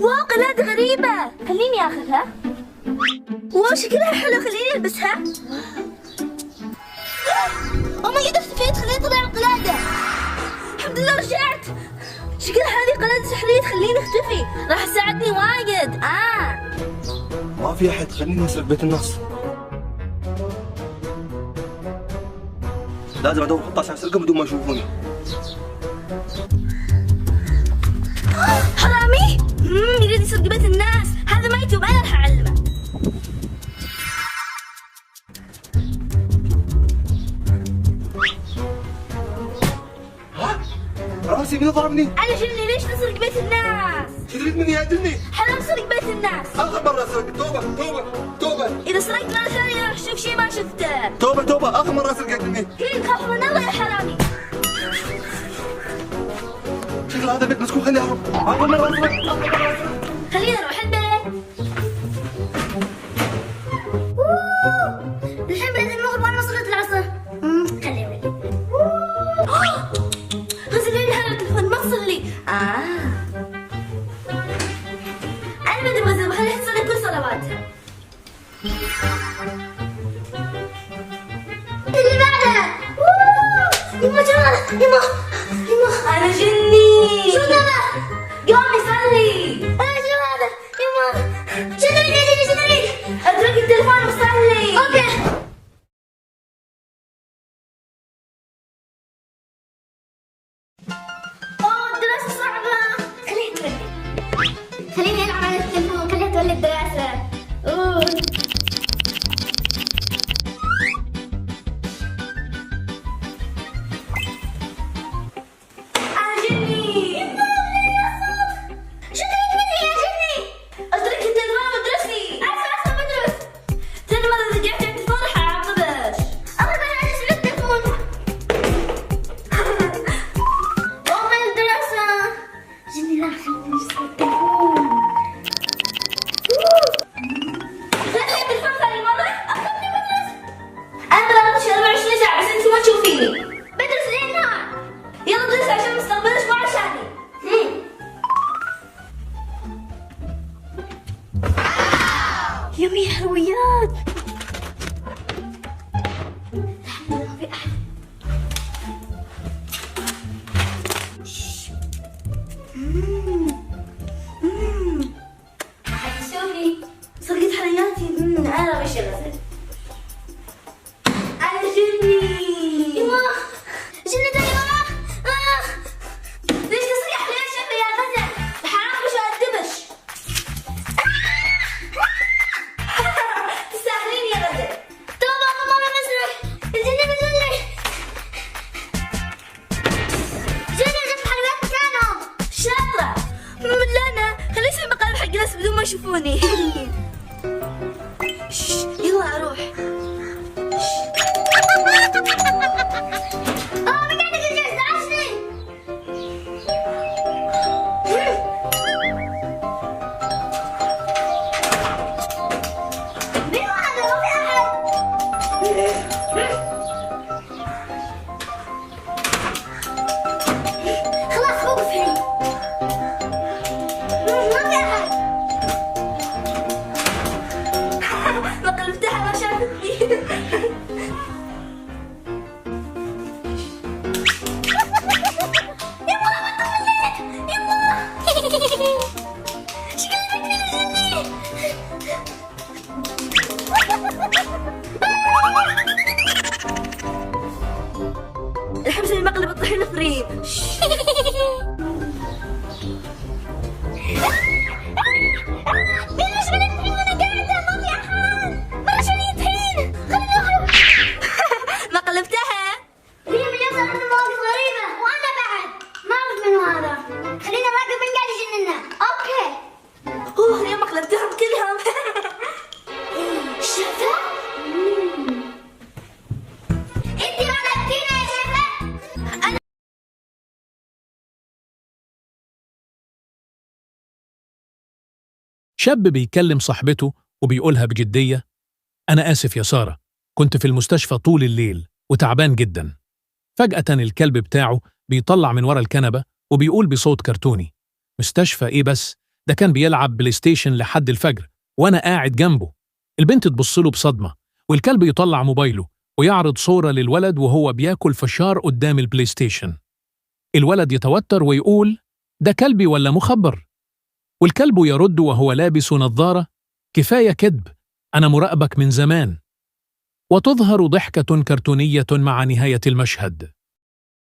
واو قلادة غريبة، خليني اخذها. واو شكلها حلو، خليني البسها. او ماي جاد اختفيت، خليني اطلع القلادة. الحمد لله رجعت. شكلها هذه قلادة سحرية تخليني اختفي، راح تساعدني وايد. ما في احد، خليني اسرق بيت الناس. لازم ادور خطة عشان اسرقهم بدون ما يشوفوني. حرامي يريد يسرق بيت الناس، هذا ما يتوب، انا راح اعلمه. راسي مين ضربني؟ انا جني، ليش تسرق بيت الناس؟ شو تريد مني يا جني؟ حرام سرق بيت الناس. اخر مرة اسرق، توبة توبة توبة. اذا سرقت مرة ثانية راح اشوف شيء ما شفته. توبة توبة، اخر مرة اسرق يا جني. هي تخاف من الله يا حرامي. شكل هذا بيت مسكون، خليني اهرب. اول مرة اسرق. خلينا نروح البيت. الحين بدأت المغرب وانا ما صليت العصر. خليني غسل لي هذا التلفون، ما تصلي. انا بدي بغسل، بخليها تصلي كل صلواتها. اللي بعده. يما جمال، يما انا جني. شو هذا؟ قومي صلي. شو هذا؟ يما شو تريد؟ اترك التلفون وصلي. اوكي. الدراسة صعبة. خليني العب على التلفون، خليها تولي الدراسة. يمي حلويات. الحمد لله ما في أحد. أحد يشوفني. سرقت حلوياتي. أنا وش الغسل. أنا جني. يما جني تاني ماما. ليش تصريح ليش شكلي يا غزل؟ حرام مش هأدبش. تستاهلين يا غزل. توبة ماما بسرح. الجني بجني. جني جبت حلويات مكانهم. شاطرة. ملانة. خليني اسوي مقالب حق الناس بدون ما يشوفوني. يلا اروح. خلاص وقف هنا. ما في احد. ما قلبتها ما شافتني. يما ما تخليت. يما شكلك من الجني. الحين بسوي مقلب الطحين فريم. ليش من الطحين وانا قاعدة؟ ما في أحد. مرة شوية طحين. خليني أروح. ما قلبتها؟ هي من يوم صارت مواقف غريبة وأنا بعد ما أعرف من هذا. خلينا نراقب من قاعد يجننا. أوكي. اليوم قلبتهم كلهم. شفتها؟ انتي ما قلبتينا يا شفا. شاب بيكلم صاحبته وبيقولها بجدية: أنا آسف يا سارة، كنت في المستشفى طول الليل وتعبان جدا. فجأة الكلب بتاعه بيطلع من ورا الكنبة وبيقول بصوت كرتوني: مستشفى إيه بس؟ ده كان بيلعب بلاي ستيشن لحد الفجر وأنا قاعد جنبه. البنت تبص له بصدمة، والكلب يطلع موبايله ويعرض صورة للولد وهو بياكل فشار قدام البلاي ستيشن. الولد يتوتر ويقول: ده كلبي ولا مخبر؟ والكلب يرد وهو لابس نظارة: كفاية كذب، أنا مراقبك من زمان. وتظهر ضحكة كرتونية مع نهاية المشهد.